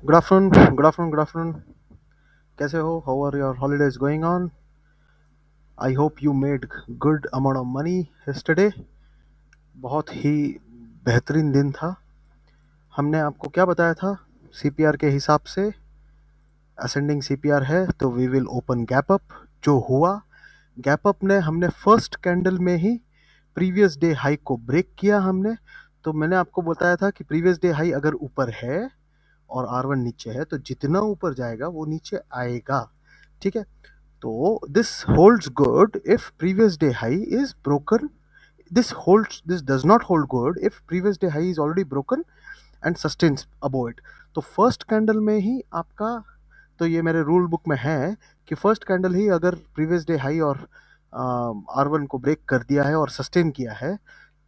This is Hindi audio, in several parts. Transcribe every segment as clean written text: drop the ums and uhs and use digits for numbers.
Good afternoon, good afternoon, good afternoon. कैसे हो? How are your holidays going on? I hope you made good amount of money yesterday. बहुत ही बेहतरीन दिन था। हमने आपको क्या बताया था? सीपीआर के हिसाब से असेंडिंग सीपीआर है तो we will open gap up. जो हुआ, गैप अप ने हमने फर्स्ट कैंडल में ही प्रीवियस डे हाई को ब्रेक किया हमने। तो मैंने आपको बताया था कि प्रीवियस डे हाई अगर ऊपर है और R1 नीचे है तो जितना ऊपर जाएगा वो नीचे आएगा। ठीक है, तो this holds good if previous day high is broken. This does not hold good if previous day high is already broken and sustains above it. तो फर्स्ट कैंडल में ही आपका, तो ये मेरे रूल बुक में है कि फर्स्ट कैंडल ही अगर प्रीवियस डे हाई और R1 को ब्रेक कर दिया है और सस्टेन किया है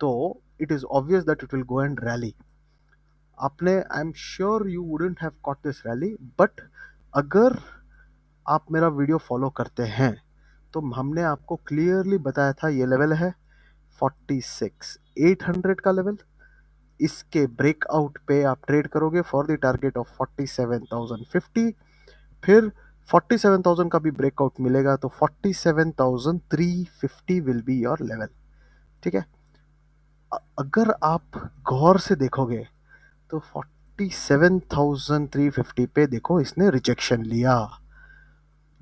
तो it is obvious that it will go and rally. आपने, I am sure you wouldn't have caught this rally, but अगर आप मेरा वीडियो फॉलो करते हैं तो हमने आपको क्लियरली बताया था ये लेवल है 46,800 का लेवल। इसके ब्रेकआउट पे आप ट्रेड करोगे फॉर द टारगेट ऑफ 47,050। फिर 47,000 का भी ब्रेकआउट मिलेगा तो 47,350 विल बी योर लेवल। ठीक है, अगर आप गौर से देखोगे तो 47,350 पे देखो इसने रिजेक्शन लिया।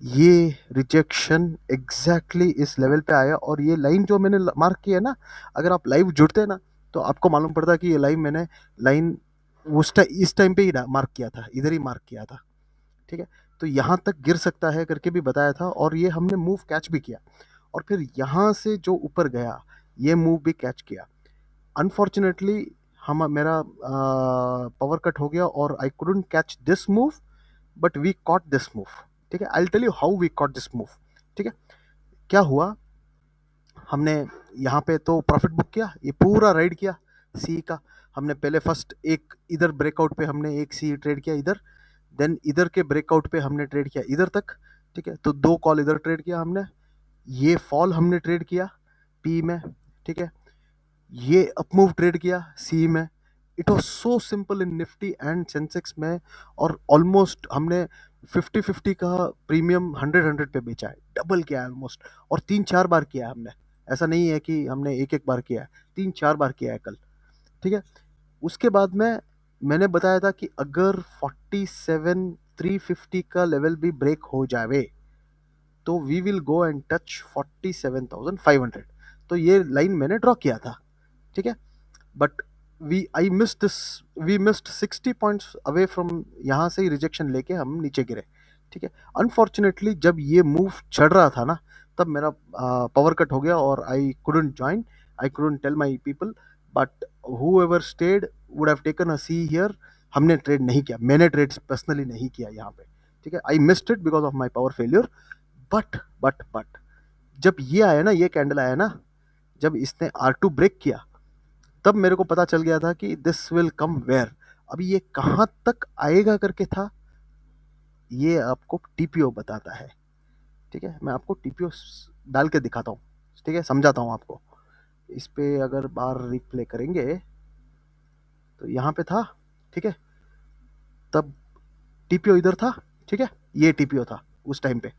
ये रिजेक्शन एग्जैक्टली इस लेवल पे आया और ये लाइन जो मैंने मार्क की है ना, अगर आप लाइव जुड़ते हैं ना तो आपको मालूम पड़ता है कि ये लाइन मैंने लाइन इस टाइम पे ही मार्क किया था, इधर ही मार्क किया था। ठीक है, तो यहाँ तक गिर सकता है करके भी बताया था और ये हमने मूव कैच भी किया और फिर यहाँ से जो ऊपर गया ये मूव भी कैच किया। अनफॉर्चुनेटली हम मेरा पावर कट हो गया और I couldn't catch this move, but we caught this move. ठीक है, I tell you how we caught this move. ठीक है, क्या हुआ, हमने यहाँ पे तो प्रॉफिट बुक किया, ये पूरा राइड किया सी का। हमने पहले फर्स्ट एक इधर ब्रेकआउट पे हमने एक सी ट्रेड किया इधर, देन इधर के ब्रेकआउट पे हमने ट्रेड किया इधर तक। ठीक है, तो दो कॉल इधर ट्रेड किया हमने, ये फॉल हमने ट्रेड किया पी में। ठीक है, ये अपमूव ट्रेड किया सी में। It was so simple in Nifty and Sensex में। और ऑलमोस्ट हमने 50-50 का प्रीमियम 100-100 पे बेचा है, डबल किया है ऑलमोस्ट। और 3-4 बार किया है हमने, ऐसा नहीं है कि हमने एक एक बार किया है, 3-4 बार किया है कल। ठीक है, उसके बाद में मैंने बताया था कि अगर 47,350 का लेवल भी ब्रेक हो जावे तो we will go and touch 47,500। तो ये लाइन मैंने ड्रॉ किया था। ठीक है, but we missed 60 points away from, यहाँ से ही रिजेक्शन लेके हम नीचे गिरे। ठीक है, अनफॉर्चुनेटली जब ये मूव चढ़ रहा था ना तब मेरा पावर कट हो गया और I couldn't join, I couldn't tell my people, but whoever stayed would have taken a C here. हमने ट्रेड नहीं किया, मैंने ट्रेड पर्सनली नहीं किया यहाँ पे। ठीक है, I missed it because of my power failure. But जब ये आया ना, ये कैंडल आया ना, जब इसने R2 ब्रेक किया तब मेरे को पता चल गया था कि दिस विल कम वेयर। अभी ये कहाँ तक आएगा करके था, ये आपको टीपीओ बताता है। ठीक है, मैं आपको टीपीओ डाल के दिखाता हूँ। ठीक है, समझाता हूँ आपको। इस पे अगर बार रिप्ले करेंगे तो यहाँ पे था। ठीक है, तब टीपीओ इधर था। ठीक है, ये टीपीओ था उस टाइम पे।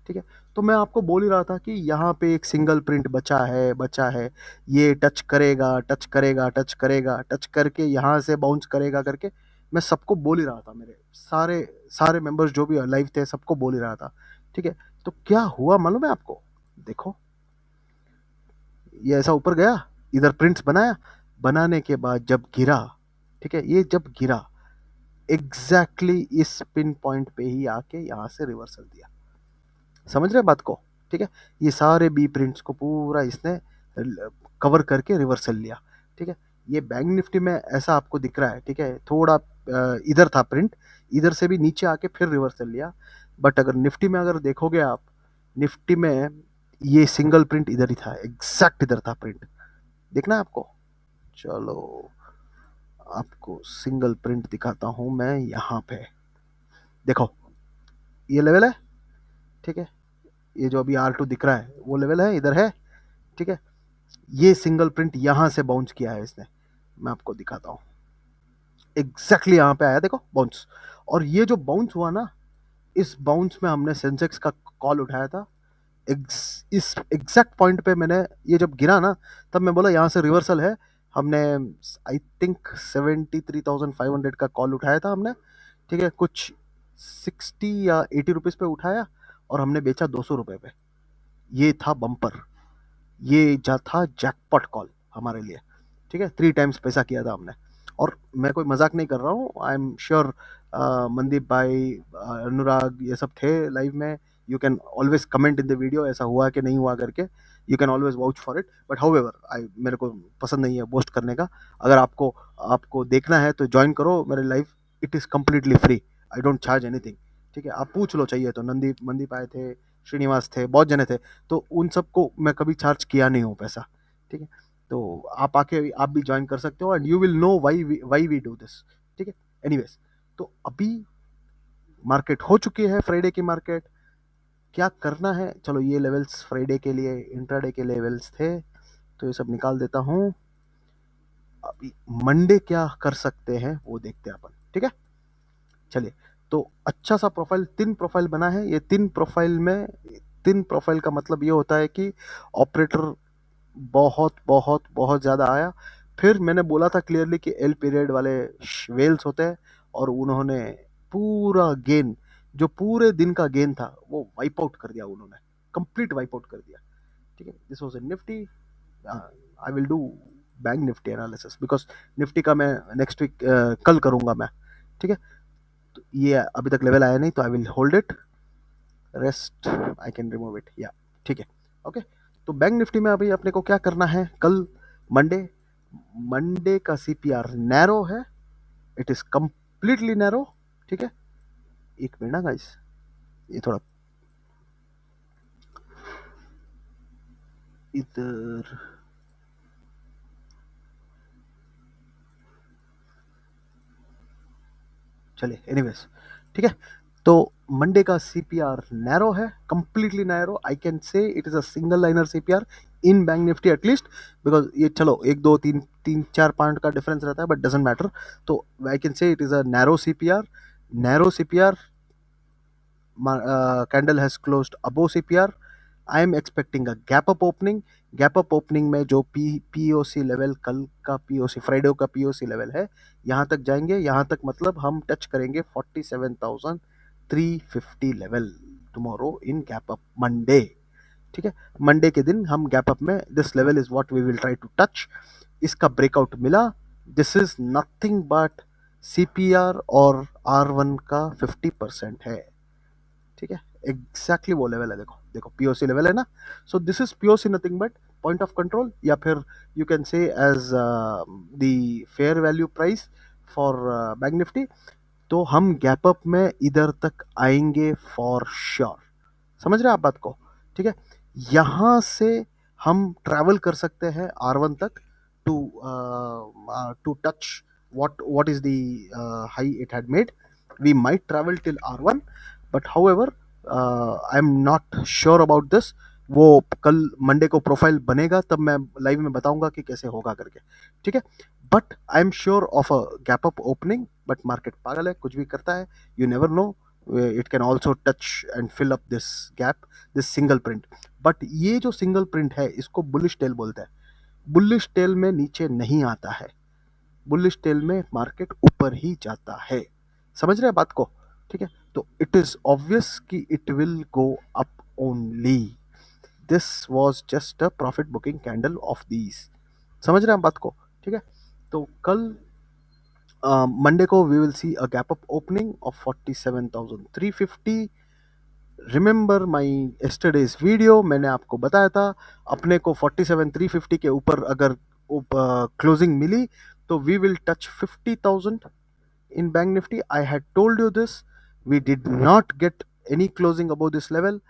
ठीक है, तो मैं आपको बोल ही रहा था कि यहाँ पे एक सिंगल प्रिंट बचा है, ये टच करेगा, टच करेगा, टच करेगा, टच करके यहाँ से बाउंस करेगा करके मैं सबको बोल ही रहा था। मेरे सारे सारे मेंबर्स जो भी लाइव थे सबको बोल ही रहा था। ठीक है, तो क्या हुआ मालूम है आपको? देखो, ये ऐसा ऊपर गया, इधर प्रिंट्स बनाया, बनाने के बाद जब गिरा, ठीक है, ये जब गिरा एग्जैक्टली इस पिन पॉइंट पे ही आके यहाँ से रिवर्सल दिया। समझ रहे बात को? ठीक है, ये सारे बी प्रिंट्स को पूरा इसने कवर करके रिवर्सल लिया। ठीक है, ये बैंक निफ्टी में ऐसा आपको दिख रहा है। ठीक है, थोड़ा इधर था प्रिंट, इधर से भी नीचे आके फिर रिवर्सल लिया। बट अगर निफ्टी में अगर देखोगे आप, निफ्टी में ये सिंगल प्रिंट इधर ही था, एग्जैक्ट इधर था प्रिंट। देखना है आपको? चलो आपको सिंगल प्रिंट दिखाता हूं मैं। यहाँ पे देखो, ये लेवल है। ठीक है, ये जो अभी R2 दिख रहा है वो लेवल है, इधर है। ठीक है, ये सिंगल प्रिंट यहाँ से बाउंस किया है इसने, मैं आपको दिखाता हूँ। एग्जैक्टली यहाँ पे आया, देखो बाउंस। और ये जो बाउंस हुआ ना, इस बाउंस में हमने सेंसेक्स का कॉल उठाया था। इस एग्जैक्ट पॉइंट पे मैंने, ये जब गिरा ना, तब मैं बोला यहाँ से रिवर्सल है। हमने आई थिंक 73,500 का कॉल उठाया था हमने, ठीक है, कुछ 60 या 80 रुपीज़ पे उठाया और हमने बेचा 200 रुपये पे। ये था बम्पर, ये जा था जैकपॉट कॉल हमारे लिए, ठीक है। 3 टाइम्स पैसा किया था हमने। और मैं कोई मजाक नहीं कर रहा हूँ, आई एम श्योर मनदीप भाई, अनुराग, ये सब थे लाइव में। You can always comment in the video ऐसा हुआ कि नहीं हुआ करके, you can always vouch for it. But however, I, मेरे को पसंद नहीं है बोस्ट करने का। अगर आपको आपको देखना है तो ज्वाइन करो मेरे live, it is completely free, I don't charge anything, ठीक है। आप पूछ लो चाहिए तो, नंदीप मनदीप आए थे, श्रीनिवास थे, बहुत जने थे, तो उन सबको मैं कभी चार्ज किया नहीं हूँ पैसा, ठीक है। तो आप आके आप भी ज्वाइन कर सकते हो, and you will know why we do this, ठीक है। एनीवेज, तो अभी मार्केट हो चुकी है, फ्राइडे की मार्केट। क्या करना है, चलो ये लेवल्स फ्राइडे के लिए, इंट्राडे के लेवल्स थे, तो ये सब निकाल देता हूँ। अभी मंडे क्या कर सकते हैं वो देखते हैं अपन, ठीक है। चलिए, तो अच्छा सा प्रोफाइल, 3 प्रोफाइल बना है। ये 3 प्रोफाइल में, 3 प्रोफाइल का मतलब ये होता है कि ऑपरेटर बहुत बहुत बहुत ज़्यादा आया। फिर मैंने बोला था क्लियरली कि एल पीरियड वाले वेल्स होते हैं, और उन्होंने पूरा गेन, जो पूरे दिन का गेन था, वो वाइप आउट कर दिया उन्होंने, कंप्लीट वाइप आउट कर दिया, ठीक है। This was a Nifty. I will do bank Nifty analysis, because Nifty का मैं नेक्स्ट वीक कल करूँगा मैं, ठीक है। तो ये अभी तक लेवल आया नहीं, तो I will hold it, rest I can remove it, या ठीक है, ओके। तो बैंक निफ्टी में अभी अपने को क्या करना है, कल मंडे, मंडे का सीपीआर नैरो है, इट इज कंप्लीटली नैरो, ठीक है। एक मिनट ना गाइस, ये थोड़ा इधर, चलिए एनीवेज, ठीक है। तो मंडे का सीपीआर नैरो है, completely narrow. I can say it is a single liner CPR in bank Nifty at least, because ये चलो 1 2 3 4 पॉइंट का डिफरेंस रहता है, बट डजेंट मैटर। तो I can say it is a narrow CPR, narrow CPR. Candle has closed above CPR. I am expecting a gap up opening. Gap up opening में जो पीओसी लेवल, कल का पीओसी, फ्राइडे का पीओसी लेवल है, यहाँ तक जाएंगे। यहाँ तक मतलब हम टच करेंगे 47,350 level tomorrow in gap up Monday, ठीक है। मंडे के दिन हम गैप अप में, this level is what we will try to touch. इसका ब्रेकआउट मिला, this is nothing but CPR और R1 का 50% है, ठीक है। एग्जैक्टली वो लेवल है, देखो देखो पीओसी लेवल है ना। So this is POC, nothing but point of control, या फिर you can say as the fair value price for bank Nifty. तो हम गैप अप में इधर तक आएंगे फॉर श्योर, समझ रहे हैं आप बात को, ठीक है। यहाँ से हम ट्रैवल कर सकते हैं R1 तक, to to touch what is the high it had made. We might travel till R1, but however I am not sure about this. वो कल मंडे को प्रोफाइल बनेगा तब मैं लाइव में बताऊंगा कि कैसे होगा करके, ठीक है। But I am sure of a gap up opening, but market पागल है, कुछ भी करता है, you never know. It can also touch and fill up this gap, this single print. But ये जो सिंगल प्रिंट है, इसको बुलिश टेल बोलते हैं। बुलिश टेल में नीचे नहीं आता है, बुलिश टेल में मार्केट ऊपर ही जाता है, समझ रहे हैं बात को, ठीक है। तो इट इज ऑब्वियस कि it will go up only. This was just a profit booking candle of these, समझ रहे हैं आप बात को, ठीक है। तो कल मंडे को we will see a gap up opening of 47,350। Remember my yesterday's video, मैंने आपको बताया था अपने को 47,350 के ऊपर अगर क्लोजिंग मिली तो we will touch 50,000 in bank nifty. I had told you this. We did not get any closing above this level.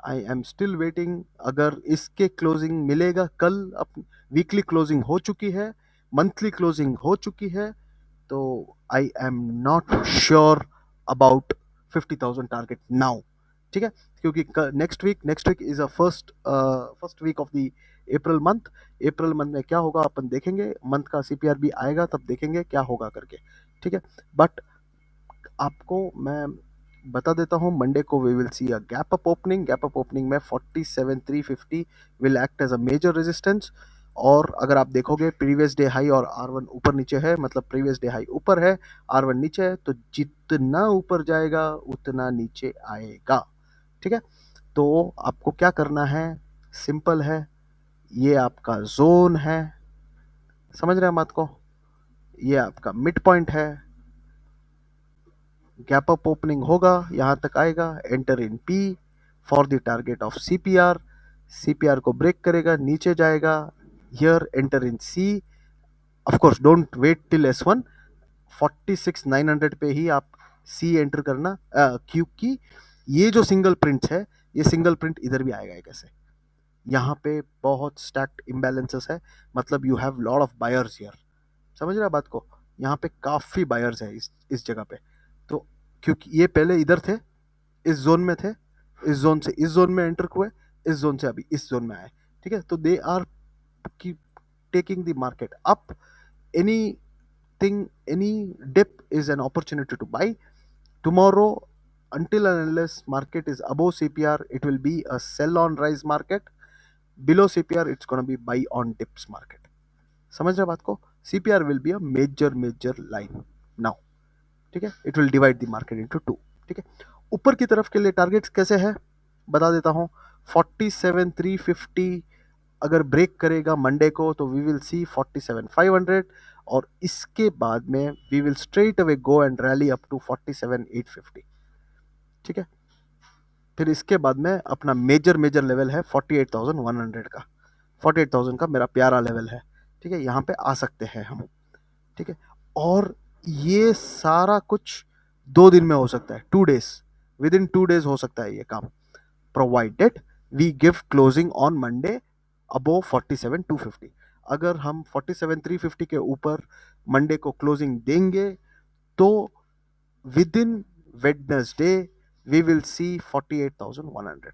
I am still waiting. अगर इसके क्लोजिंग मिलेगा कल, अब वीकली क्लोजिंग हो चुकी है, मंथली क्लोजिंग हो चुकी है, तो I am not sure about 50,000 target now, ठीक है। क्योंकि next week is a first week of the April month. April month में क्या होगा अपन देखेंगे, मंथ का सीपीआर भी आएगा, तब देखेंगे क्या होगा करके, ठीक है। बट आपको मैं बता देता हूँ, मंडे को we will see a gap up opening में 47,350 will act as a major resistance. और अगर आप देखोगे प्रीवियस डे हाई और R1 ऊपर नीचे है, मतलब प्रीवियस डे हाई ऊपर है, R1 नीचे है, तो जितना ऊपर जाएगा उतना नीचे आएगा। ठीक है, तो आपको क्या करना है, सिंपल है, ये आपका जोन है, समझ रहे हैं बात को, ये आपका मिड पॉइंट है, गैप अप ओपनिंग होगा, यहां तक आएगा, enter in P for the target of CPR, CPR को ब्रेक करेगा, नीचे जाएगा, here enter in C. Of course don't wait till S1, 46,900 पे ही आप सी एंटर करना, क्योंकि ये जो सिंगल प्रिंट है, ये सिंगल प्रिंट इधर भी आएगा एक ऐसे, यहाँ पे बहुत स्टैक्ड इम्बैलेंसेस है, मतलब you have lot of buyers here, समझ रहे हैं बात को, यहाँ पे काफी बायर्स है इस जगह पे। तो क्योंकि ये पहले इधर थे, इस जोन में थे, इस जोन से इस जोन में एंटर हुए, इस जोन से अभी इस जोन में आए, ठीक है, तो दे आर की taking the market up, anything, any dip is an opportunity to buy tomorrow. Until and unless market is above CPR, it will be a sell on rise market. Below CPR, it's going to be buy on dips market. समझ रहे बात को, CPR will be a major line now, ठीक है, it will divide the market into two, ठीक है। ऊपर की तरफ के लिए टारगेट्स कैसे है बता देता हूँ, 47,350 अगर ब्रेक करेगा मंडे को तो वी विल सी 47,500, और इसके बाद में we will straight away go and rally up to 47,850, ठीक है। फिर इसके बाद में अपना मेजर लेवल है 48,100 का, 48,000 का मेरा प्यारा लेवल है, ठीक है, यहाँ पे आ सकते हैं हम, ठीक है। और ये सारा कुछ 2 दिन में हो सकता है, 2 days, विद इन 2 days हो सकता है ये काम, provided we give closing on Monday above 47,250। अगर हम 47,350 के ऊपर मंडे को क्लोजिंग देंगे तो within Wednesday we will see 48,100,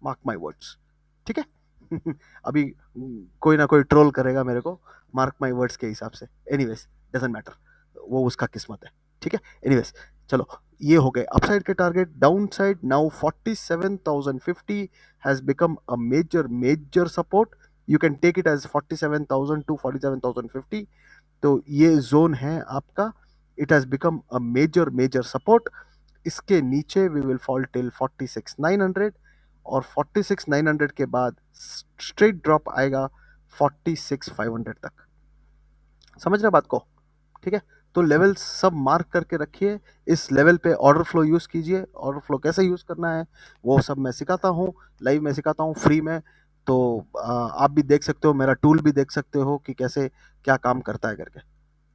mark my words, ठीक है। अभी कोई ना कोई ट्रोल करेगा मेरे को मार्क माई वर्ड्स के हिसाब से, एनीवेज डजंट मैटर, वो उसका किस्मत है, ठीक है। एनीवेज चलो, ये हो गए अपसाइड के target. Downside now 47,050 has become a major support, you can take it as 47,000 to 47,050, तो ये जोन है आपका, it has become a major support. इसके नीचे वी विल फॉल टिल 46,900, और 46,900 के बाद स्ट्रेट ड्रॉप आएगा 46,500 तक, समझ रहे बात को, ठीक है। तो लेवल सब मार्क करके रखिए, इस लेवल पे ऑर्डर फ्लो यूज़ कीजिए, ऑर्डर फ्लो कैसे यूज़ करना है वो सब मैं सिखाता हूँ, लाइव में सिखाता हूँ फ्री में, तो आप भी देख सकते हो, मेरा टूल भी देख सकते हो कि कैसे क्या काम करता है करके,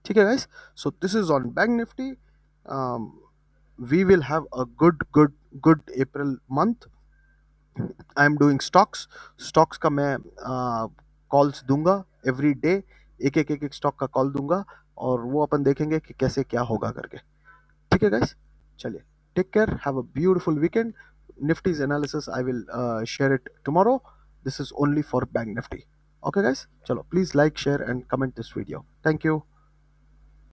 ठीक है guys. So this is on bank Nifty, we will have a good April month. I am doing stocks का मैं कॉल्स दूंगा एवरी डे, एक स्टॉक का कॉल दूंगा, और वो अपन देखेंगे कि कैसे क्या होगा करके, ठीक है गाइस। चलिए, take care, have a beautiful weekend. Nifty's analysis I will share it tomorrow, this is only for bank Nifty, okay guys. चलो, please like share and comment this video, thank you.